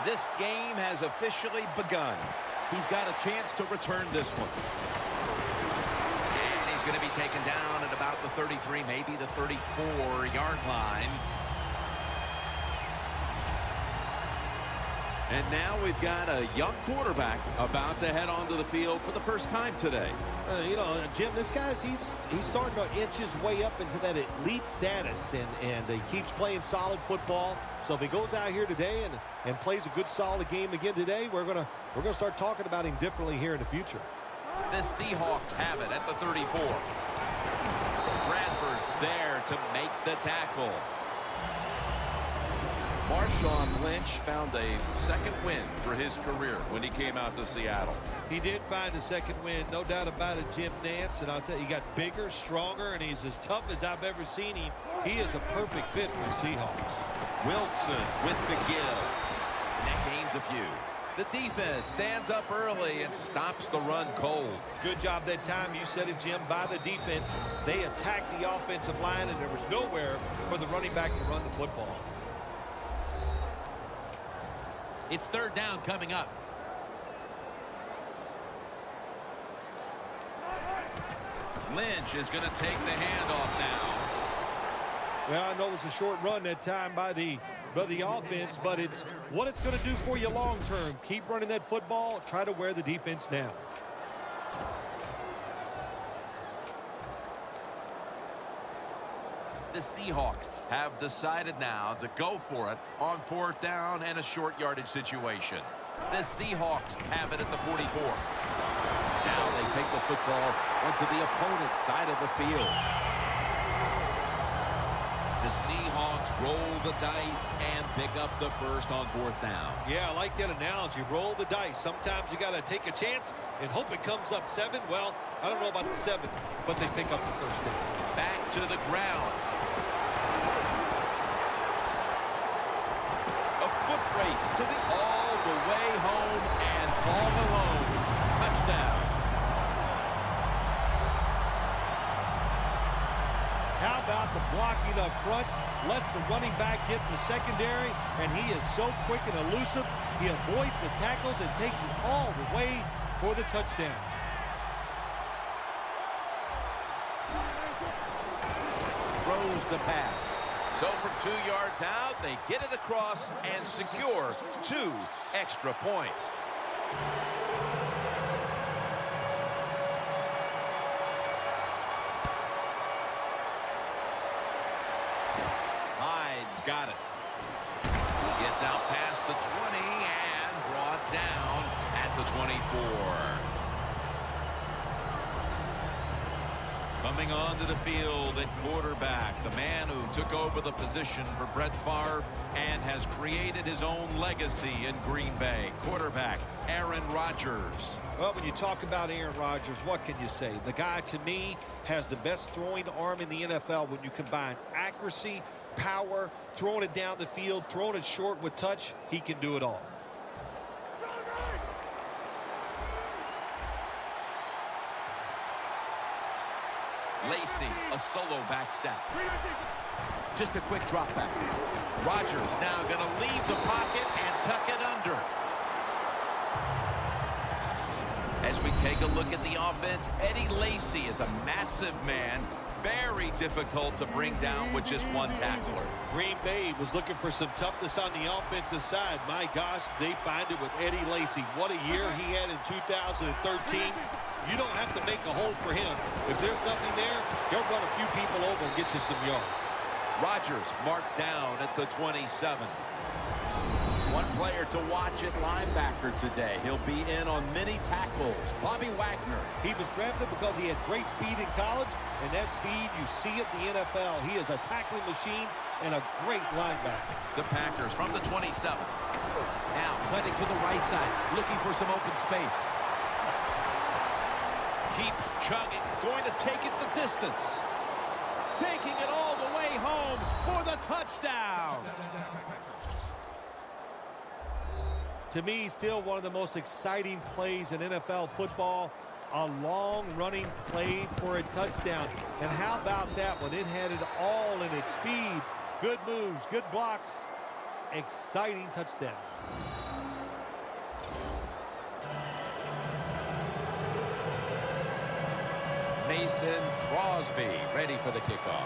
This game has officially begun. He's got a chance to return this one. And he's going to be taken down at about the 33, maybe the 34-yard line. And now we've got a young quarterback about to head onto the field for the first time today. Jim, this guy's he's starting to inch his way up into that elite status, and he keeps playing solid football. So if he goes out here today and plays a good solid game again today, we're gonna start talking about him differently here in the future. The Seahawks have it at the 34. Bradford's there to make the tackle. Marshawn Lynch found a second win for his career when he came out to Seattle. He did find a second win, no doubt about it, Jim Nance. And I'll tell you, he got bigger, stronger, and he's as tough as I've ever seen him. He is a perfect fit for the Seahawks. Wilson with the give. And that gains a few. The defense stands up early and stops the run cold. Good job that time. You said it, Jim, by the defense. They attacked the offensive line, and there was nowhere for the running back to run the football. It's third down coming up. Lynch is going to take the handoff now. Well, I know it was a short run that time by the offense, but it's what it's going to do for you long term. Keep running that football. Try to wear the defense down. The Seahawks have decided now to go for it on fourth down and a short yardage situation. The Seahawks have it at the 44. Now they take the football onto the opponent's side of the field. The Seahawks roll the dice and pick up the first on fourth down. Yeah, I like that analogy. Roll the dice. Sometimes you got to take a chance and hope it comes up 7. Well, I don't know about the 7, but they pick up the first down. Back to the ground. A foot race to the all the way home and all alone. Touchdown. How about the blocking up front? Lets the running back get in the secondary, and he is so quick and elusive. He avoids the tackles and takes it all the way for the touchdown. Throws the pass. So from 2 yards out, they get it across and secure 2 extra points. Hyde's got it. Gets out past the 20 and brought down at the 24. Coming onto the field at quarterback, the man who took over the position for Brett Favre and has created his own legacy in Green Bay. Quarterback, Aaron Rodgers. Well, when you talk about Aaron Rodgers, what can you say? The guy, to me, has the best throwing arm in the NFL when you combine accuracy, power, throwing it down the field, throwing it short with touch. He can do it all. Lacy, a solo back set. Just a quick drop back. Rodgers now going to leave the pocket and tuck it under. As we take a look at the offense, Eddie Lacy is a massive man, very difficult to bring down with just one tackler. Green Bay was looking for some toughness on the offensive side. My gosh, they find it with Eddie Lacy. What a year he had in 2013. You don't have to make a hole for him. If there's nothing there, he'll run a few people over and get you some yards. Rodgers marked down at the 27. One player to watch at linebacker today. He'll be in on many tackles. Bobby Wagner. He was drafted because he had great speed in college, and that speed you see at the NFL. He is a tackling machine and a great linebacker. The Packers from the 27. Now cutting to the right side, looking for some open space. Keeps chugging, going to take it the distance. Taking it all the way home for the touchdown. To me, still one of the most exciting plays in NFL football. A long running play for a touchdown. And how about that one? It had it all in its speed. Good moves, good blocks. Exciting touchdown. Mason Crosby ready for the kickoff.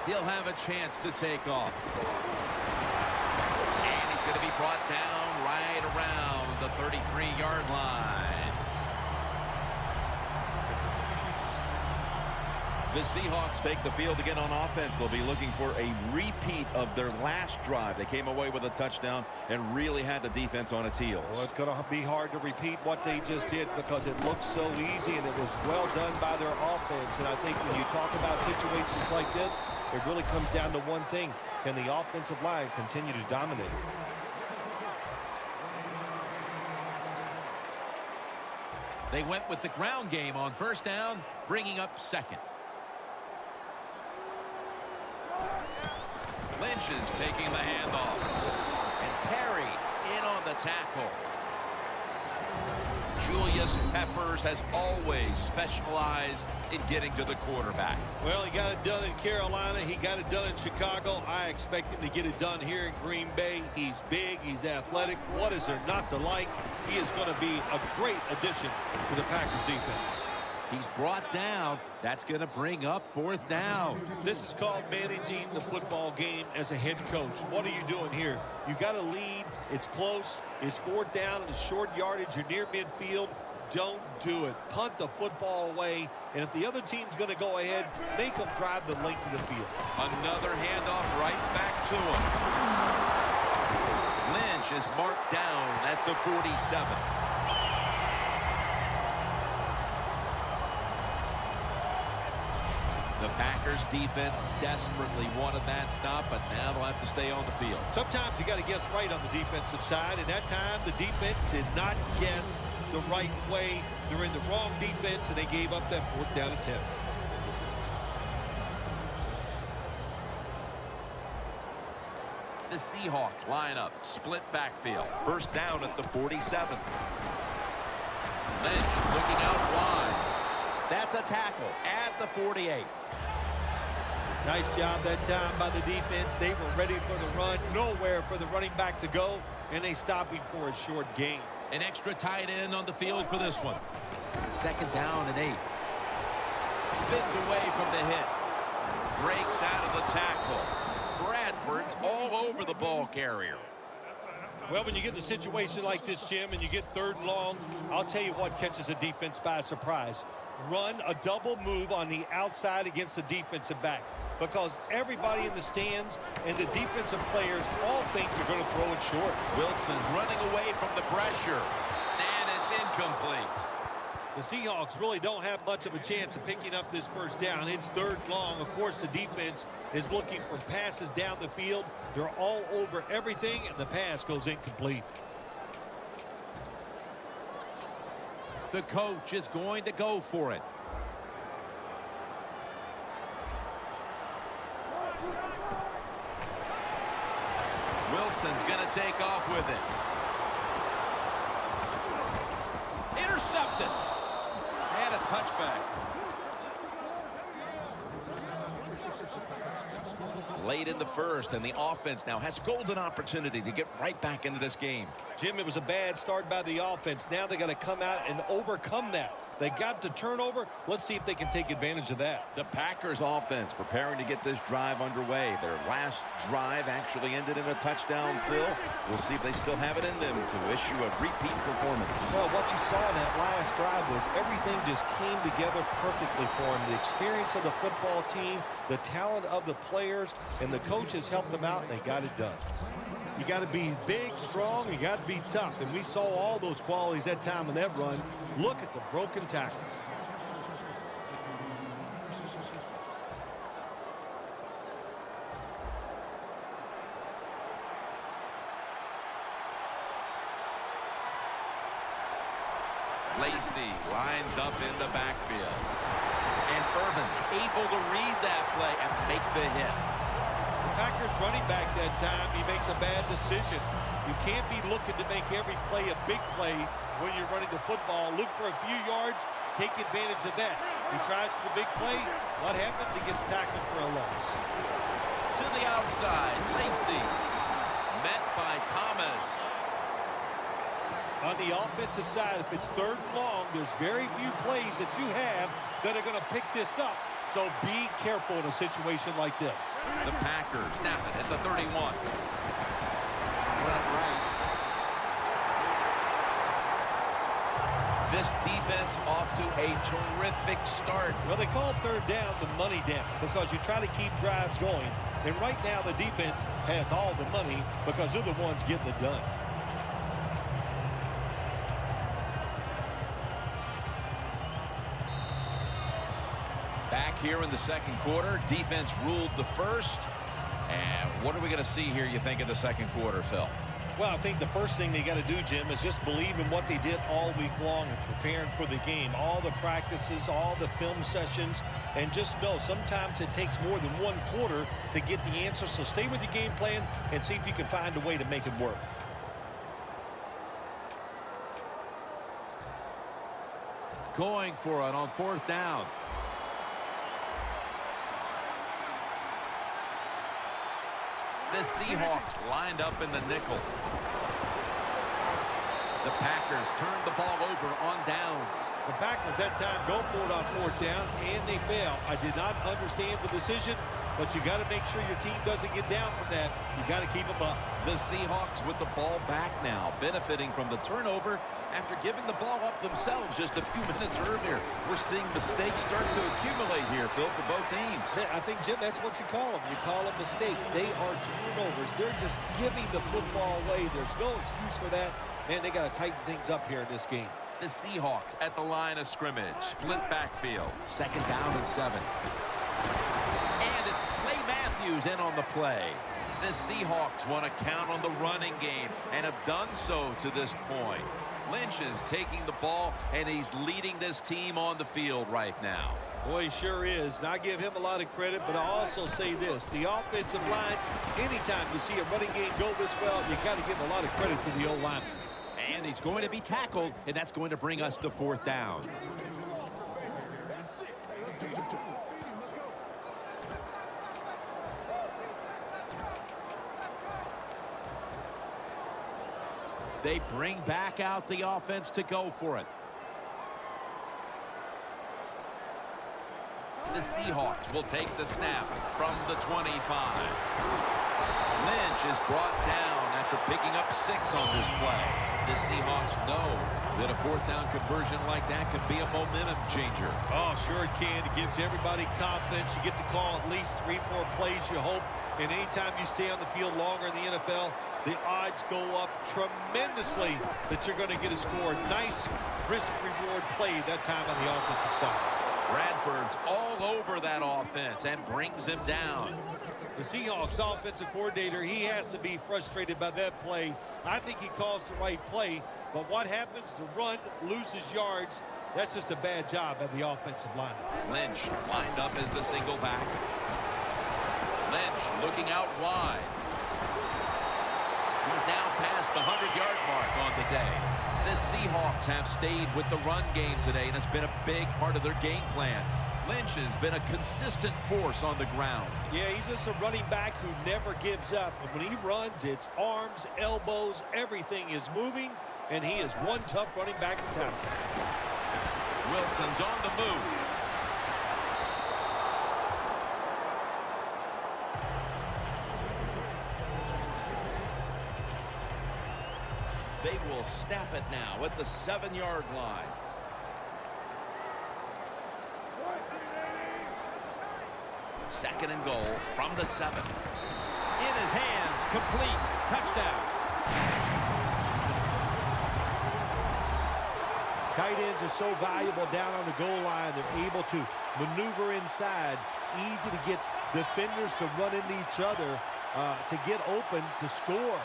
He'll have a chance to take off. And he's going to be brought down right around the 33-yard line. The Seahawks take the field again on offense. They'll be looking for a repeat of their last drive. They came away with a touchdown and really had the defense on its heels. Well, it's going to be hard to repeat what they just did because it looked so easy and it was well done by their offense. And I think when you talk about situations like this, it really comes down to one thing. Can the offensive line continue to dominate? They went with the ground game on first down, bringing up second. Lynch is taking the handoff. And Perry in on the tackle. Julius Peppers has always specialized in getting to the quarterback. Well, he got it done in Carolina. He got it done in Chicago. I expect him to get it done here in Green Bay. He's big. He's athletic. What is there not to like? He is going to be a great addition to the Packers defense. He's brought down. That's going to bring up fourth down. This is called managing the football game as a head coach. What are you doing here? You got a lead. It's close. It's fourth down. It's short yardage. You're near midfield. Don't do it. Punt the football away. And if the other team's going to go ahead, make them drive the length of the field. Another handoff right back to him. Lynch is marked down at the 47. The Packers defense desperately wanted that stop, but now they'll have to stay on the field. Sometimes you got to guess right on the defensive side, and that time the defense did not guess the right way. They're in the wrong defense, and they gave up that fourth down attempt. The Seahawks line up, split backfield. First down at the 47. Lynch looking out wide. That's a tackle at the 48. Nice job that time by the defense. They were ready for the run. Nowhere for the running back to go, and they stopped him for a short gain. An extra tight end on the field for this one. Second down and 8. Spins away from the hit. Breaks out of the tackle. Bradford's all over the ball carrier. Well, when you get in a situation like this, Jim, and you get third and long, I'll tell you what catches a defense by surprise. Run a double move on the outside against the defensive back, because everybody in the stands and the defensive players all think you're going to throw it short. Wilson's running away from the pressure, and it's incomplete. The Seahawks really don't have much of a chance of picking up this first down. It's third long. Of course, the defense is looking for passes down the field. They're all over everything, and the pass goes incomplete. The coach is going to go for it. Wilson's going to take off with it. Intercepted. And a touchback. Late in the first, and the offense now has golden opportunity to get right back into this game. Jim, it was a bad start by the offense. Now they got to come out and overcome that. They got the turnover. Let's see if they can take advantage of that. The Packers offense preparing to get this drive underway. Their last drive actually ended in a touchdown, Phil. We'll see if they still have it in them to issue a repeat performance. Well, what you saw in that last drive was everything just came together perfectly for them. The experience of the football team, the talent of the players, and the coaches helped them out, and they got it done. You got to be big, strong, you got to be tough. And we saw all those qualities that time in that run. Look at the broken tackles. Lacey lines up in the backfield. And Urban's able to read that play and make the hit. Packers running back that time, he makes a bad decision. You can't be looking to make every play a big play when you're running the football. Look for a few yards, take advantage of that. He tries for the big play. What happens? He gets tackled for a loss. To the outside, Lacey met by Thomas. On the offensive side, if it's 3rd and long, there's very few plays that you have that are going to pick this up. So be careful in a situation like this. The Packers snap it at the 31. This defense off to a terrific start. Well, they call 3rd down the money down because you try to keep drives going. And right now the defense has all the money because they're the ones getting it done. Back here in the 2nd quarter, defense ruled the first. And what are we going to see here, you think, in the 2nd quarter, Phil? Well, I think the first thing they got to do, Jim, is just believe in what they did all week long and preparing for the game. All the practices, all the film sessions, and just know sometimes it takes more than 1 quarter to get the answer. So stay with your game plan and see if you can find a way to make it work. Going for it on 4th down. The Seahawks lined up in the nickel. The Packers turned the ball over on downs. The Packers that time go for it on 4th down, and they fail. I did not understand the decision, but you got to make sure your team doesn't get down from that. You got to keep them up. The Seahawks with the ball back now, benefiting from the turnover after giving the ball up themselves just a few minutes earlier. We're seeing mistakes start to accumulate here, Phil, for both teams. I think, Jim, that's what you call them. You call them mistakes. They are turnovers. They're just giving the football away. There's no excuse for that. Man, they got to tighten things up here in this game. The Seahawks at the line of scrimmage. Split backfield. 2nd down and 7. And it's Clay Matthews in on the play. The Seahawks want to count on the running game and have done so to this point. Lynch is taking the ball, and he's leading this team on the field right now. Boy, he sure is. And I give him a lot of credit, but I also say this. The offensive line, anytime you see a running game go this well, you got to give a lot of credit to the O-line. And he's going to be tackled, and that's going to bring us to 4th down. They bring back out the offense to go for it. The Seahawks will take the snap from the 25. Lynch is brought down after picking up 6 on this play. The Seahawks know that a 4th down conversion like that could be a momentum changer. Oh, sure it can. It gives everybody confidence. You get to call at least 3 more plays, you hope. And anytime you stay on the field longer in the NFL, the odds go up tremendously that you're going to get a score. Nice risk-reward play that time on the offensive side. Bradford's all over that offense and brings him down. The Seahawks offensive coordinator, he has to be frustrated by that play. I think he calls the right play, but what happens? The run loses yards. That's just a bad job by the offensive line. Lynch lined up as the single back. Lynch looking out wide. He's now past the 100-yard mark on the day. The Seahawks have stayed with the run game today, and it's been a big part of their game plan. Lynch has been a consistent force on the ground. Yeah, he's just a running back who never gives up. And when he runs, it's arms, elbows, everything is moving, and he is one tough running back to tackle. Wilson's on the move. They will snap it now at the 7-yard line. Second and goal from the 7. In his hands, complete, touchdown. Tight ends are so valuable down on the goal line. They're able to maneuver inside. Easy to get defenders to run into each other, to get open, to score.